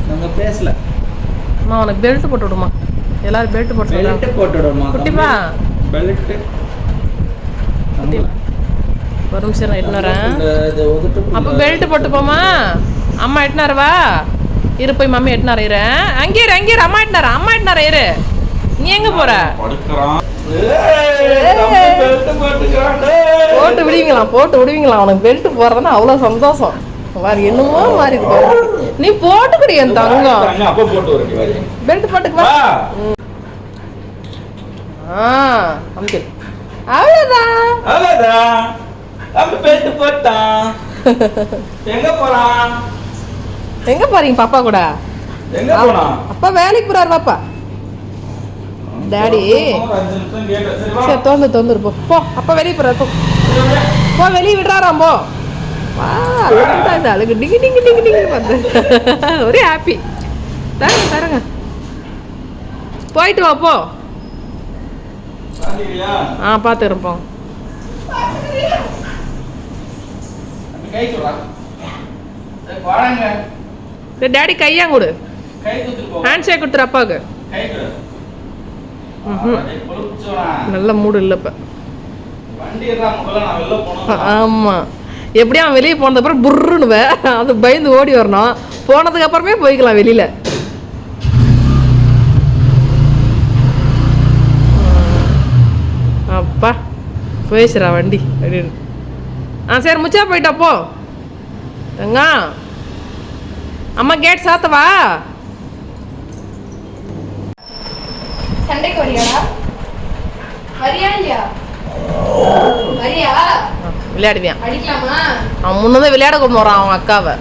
நம்ம பேசல. அம்மா உனக்கு பெல்ட் போட்டு விடுமா? எல்லாரும் பெல்ட் போட்டு விடுமா? குட்டிப்பா பெல்ட் ஒரு நிமிஷம் நான் எட்டுன்னு வரேன். அப்போ பெல்ட் போட்டுப்போமா? அம்மா எட்டுனாருவா இரு, போய் மம்மி எட்டுனார இரு. அங்கே அம்மா எட்டுனார இரு. நீ எங்க போற? போட்டு விடுவீங்களா? உனக்கு பெல்ட் போடுறதுன்னா அவ்வளோ சந்தோஷம். வேறு என்னமோ மாதிரி இருக்கு. நீ போட்டுக்கிடு என் தங்கம். பெல்ட் போட்டுக்குவா. அவ்வளோதான். எங்க போறீங்க பாப்பா கூட? அப்பா வேலைக்கு போறாரு பாப்பா. டாடி சரி தொந்துரு போ. அப்பா வெளியே போறாரு போ. வெளியே விடுறாராம் போ. அழுகு டிங்கி டிங்கி டிங்கி டிங்கி பார்த்து ஒரே ஹாப்பி. தரங்க போயிட்டு வா போ. பார்த்து இருப்போம். டாடி கையா கொடு. ஹேண்ட் ஷேக் கொடுத்துரு அப்பாவுக்கு. நல்ல மூடு இல்லை இப்ப. ஆமா, எப்படியும் அவன் வெளியே போனது அப்புறம் புர்ருன்னு அது பயந்து ஓடி வரணும். போனதுக்கு அப்புறமே போய்க்கலாம் வெளியில. அப்பா போயிடுச்சுரா வண்டி அப்படின்னு. சரி முச்சா போயிட்டா போ. எங்க அம்மா கேட் சாத்தவா? சண்டைக்கு வரியாடா? வரியா இல்லையா? வரியா? விளையாடுவியான். அடிக்கலாமா? அவன் முன்னதான் விளையாட கொண்டு வரான் அவன் அக்காவை.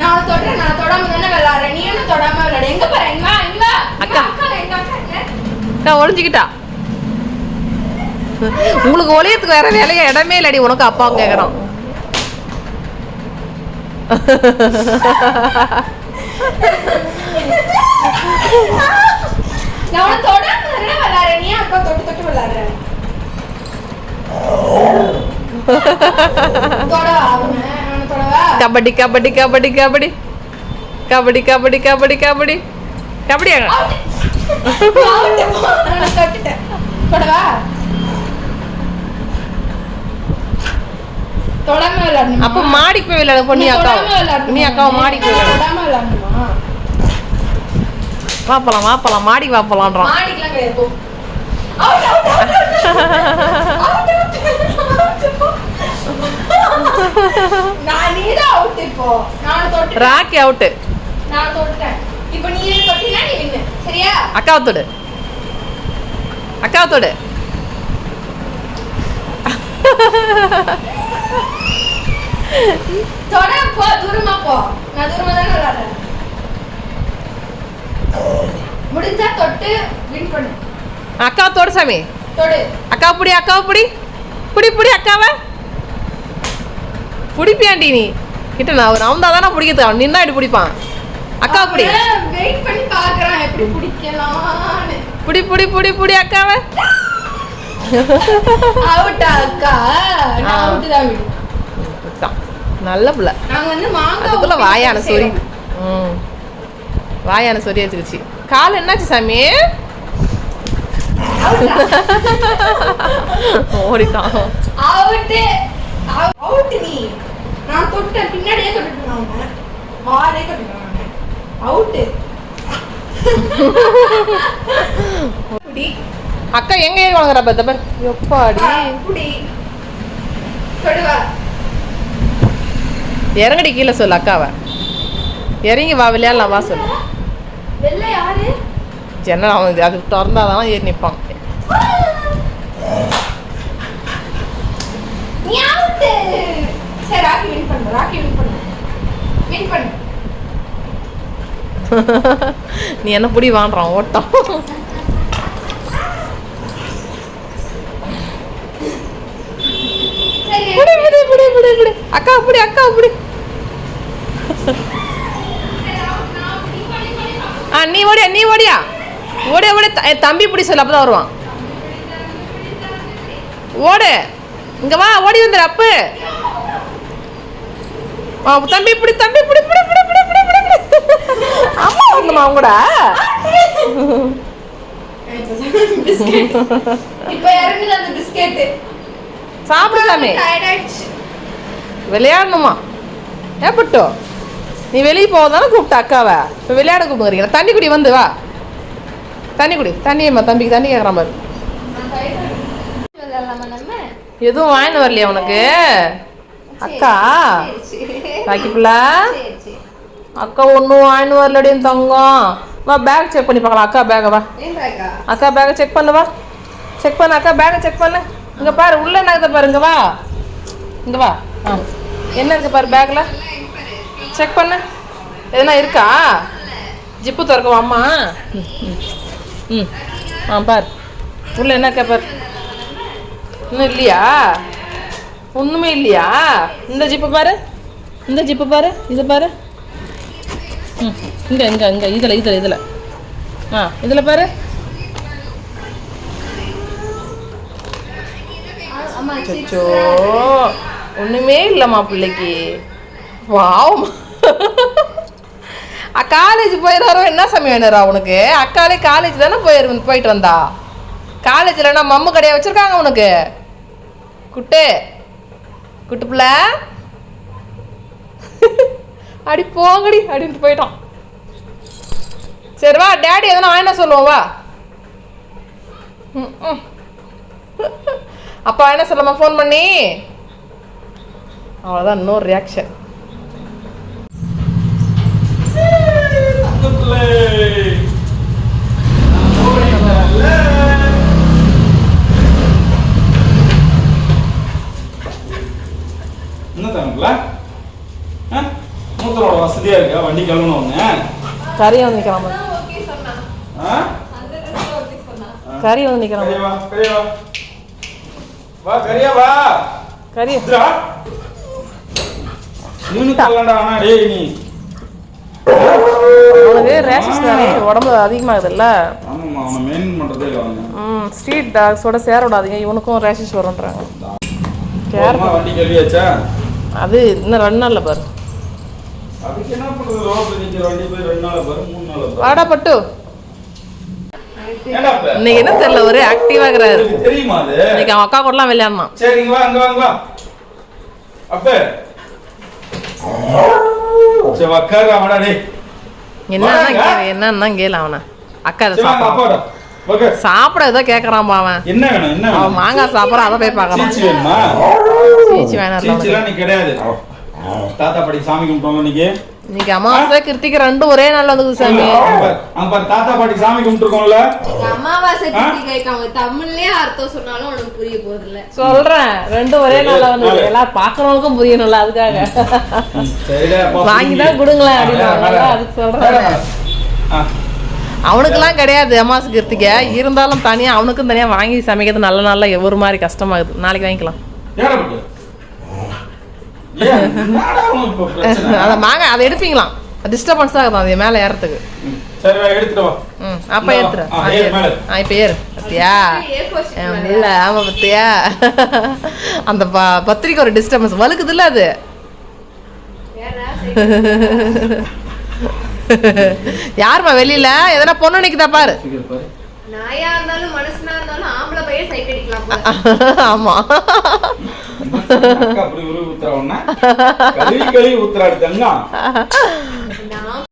நான் தொடுறேன். நான் தொடாம தானே விளையாடுறேன். நீ என்ன தொடாம விளையாட? எங்க போற? அக்கா அக்கா ஒளிஞ்சுக்கிட்டா. உங்களுக்கு ஒளியத்துக்கு வேற வேலையா இடமே இல்லடி. உனக்கு அப்பா கேக்குறான். நான் தொடாம தானே விளையாடுறேன். நீ அக்கா தொட்டு விளையாடுற. கபடி கபடி கபடி கபடி கபடி கபடி கபடி கபடி கபடி. அப்ப மாடிக்கு போய் விளையாட பொண்ணு அக்கா. நீ அக்காவை மாடிக்கு போய் விளையாடணுமா? வாப்பலாம் மாடிக்கு வாப்பலான்றான். ராக்கி அவுட். அக்காவை தொடு. தூரமா போ. நான் தூரமா தானே விளையாடுறேன். முடிஞ்சா தொட்டு வின் பண்ணு. அக்காவை தொடு சாமி. தொடு. அக்காவை புடி. புடி அக்காவை புடிப்பியாண்டி. நீ கிட்ட நான் அவன் தானே பிடிக்கிறது. அவன் நின்னா இப்படி பிடிப்பான். அக்காவை புடி. வெயிட் பண்ணி பார்க்கறான் எப்படி பிடிக்கலாம்னு. புடி அக்காவை. அவுட் அக்கா. நான் அவுட் தான் விடு. நல்ல புள்ள. நாங்க வந்து மாங்கா அதுக்குள்ள வாயான சொரியுது. வாயான சொரிய வச்சிருச்சு. கால் என்னாச்சு சாமி? ஓடிட்டான். அவுட் நீ. நான் தொட்ட பின்னாடியே தொட்டுட்டான். வாலே தொட்டுட்டான். அவுட். அக்கா எங்க ஏறி வாங்குறா பாத்த. எப்பாடி புடி. தொடுவா. இறங்கடி கீழே சொல்லு அக்காவை. இறங்கி வா விளையாடலாம் வா சொல்லு. வெள்ளை யாரு? ஜன்னல் அவன் அது திறந்தாதான் ஏறி நிற்பான். நீ அவுட். சரி ராக்கி வின் பண்ணு. நீ என்ன புடி வாங்குறான் ஓட்டம். அக்கா புடி. நீ ஓடியா தம்பி பிடி சொல்லு. அப்பதான் வருவான். ஓடு. இங்க வா. ஓடி வந்துரு. அப்பு தம்பி இப்படி தம்பி இப்படி இப்படி இப்படி இப்படி இப்படி இப்படி அம்மா வரணுமா அவங்க கூட பிஸ்கெட் இப்ப இறங்குது அந்த பிஸ்கெட் சாப்பிடலாமே டயர்டாயிடுச்சு விளையாடணுமா ஏப்பட்டோ நீ வெளியே போதானே கூப்பிட்ட அக்காவை இப்போ விளையாட கூப்பிடுறீங்க தண்ணி குடி வந்து வா தண்ணி குடி தண்ணியம்மா தம்பிக்கு தண்ணி கேட்குற மாதிரி எதுவும் வாங்கிட்டு வரலையா உனக்கு அக்கா ராக்கி பிள்ளை அக்கா ஒன்றும் வாங்கிட்டு வரலடின்னு தங்கம் வா பேக் செக் பண்ணி பார்க்கலாம் அக்கா பேக்கை வா அக்கா பேக்கை செக் பண்ணு வா செக் பண்ணு அக்கா பேக்கை செக் பண்ணு இங்கே பாரு உள்ள என்ன இருக்குது பாரு இங்கே வா இங்கே வா ஆ என்ன இருக்குது பாரு பேக்கில் செக் பண்ணு எதுனா இருக்கா ஜிப்பு திறக்கவா அம்மா ம் ஆ பார் உள்ள என்ன இருக்கா பாரு இன்னும் இல்லையா ஒன்றுமே இல்லையா இந்த ஜிப்பு பாரு இந்த ஜிப்பு பாரு இது பாரு ம் இங்கே இங்கே இங்கே இதில் ஆ இதில் பாரு அச்சோ ஒன்றுமே இல்லைம்மா பிள்ளைக்கு வாவ் காலேஜ் போயிடுறோம் என்ன சமயம் வேணுறா உனக்கு அக்காலே காலேஜ் தானே போயிட்டு வந்தா காலேஜில் என்ன மம்மு கடையை வச்சுருக்காங்க உனக்கு குட்டு பிள்ளை அடி போங்கடி அப்படின்ட்டு போயிட்டான் சரி வா டேடி எதனா வாங்கினா சொல்லுவோம் வா அப்பா என்ன சொல்லமா ஃபோன் பண்ணி அவ்வளோதான் இன்னொரு ரியாக்ஷன் என்ன தம்பிங்களா மூத்தரோட வசதியா இருக்கா வண்டி கிளம்புனவங்க கறி வந்து நிற்கிறான் கறி வந்து நிற்கிறான் வா கரியா வா கறி டேய் நீ உனக்கு ரேஷஸ் தானே உடம்பு அதிகமாகுதுல்ல ஆமாம்மா அவனை மெயின் பண்ணுறதே இல்லை ஸ்ட்ரீட் டாக்ஸோட சேர விடாதீங்க இவனுக்கும் ரேஷஸ் வரும்ன்றாங்க வண்டி கழுவியாச்சா அது இன்னும் 2 நாளில் பாரு அதுக்கு என்ன பண்ணுறது ரோட்ல நிற்கிற வண்டி போய் 2 நாள் பாரு 3 நாள் பாரு வாடா பட்டு இன்னைக்கு என்ன தெரியல ஒரே ஆக்டிவா இருக்கிறாரு தெரியுமா அது இன்னைக்கு அவன் அக்கா கூடலாம் விளையாடலாம் சரி இங்க வா அங்க வாங்க வா அப்ப சரி வக்காரு அவடா டேய் என்னன்னா கேளு அவனை அக்கா இதை வாங்க அப்பாடா ஓகே சாப்பிட ஏதோ கேட்கறான்பா அவன் என்ன வேணும் என்ன அவன் மாங்காய் சாப்பிட்றான் அதை போய் பார்க்கறான் சீச்சி வேணுமா சீச்சி வேணாம் சீச்சிலாம் நீ கிடையாது தாத்தா பாட்டி சாமி கும்பிட்டோம் இன்னைக்கு அமாவாசை கிருத்திகை ரெண்டும் ஒரே நாள்ல வந்து சாமி அங்க தாத்தா பாட்டி சாமி கும்பிட்டுருக்கோம்ல அமாவாசை கிருத்திகை அவங்க தமிழ்லயே அர்த்தம் சொன்னாலும் உனக்கு புரிய போறது இல்ல சொல்றேன் ரெண்டும் ஒரே நாள்ல வந்து எல்லாம் பாக்குறவங்களுக்கும் புரியணும்ல அதுக்காக வாங்கிதான் கொடுங்களேன் அப்படின்னு அதுக்கு சொல்றேன் அவனுக்கெல்லாம் கிடையாது அமாவாசை கிருத்திகை இருந்தாலும் தனியா அவனுக்கும் தனியா வாங்கி சமைக்கிறது நல்ல நாள்ல ஒரு மாதிரி கஷ்டமாகுது நாளைக்கு வாங்கிக்கலாம் அதை வாங்க அதை எடுப்பீங்களாம் டிஸ்டர்பன்ஸ் ஆகுது அது மேலே ஏறத்துக்கு அப்போ ஏற்றுறேன் இப்போ ஏறு பத்தியா இல்லை ஆமாம் பத்தியா அந்த பத்திரிக்கை ஒரு டிஸ்டர்பன்ஸ் வலுக்குது இல்லை அது யாருமா வெளியில எதனா பொண்ணு நிக்குதா பாரு நாயா இருந்தாலும் மனுஷனா இருந்தாலும் ஆம்பளை பையன் சைட் அடிக்கலாம் ஆமா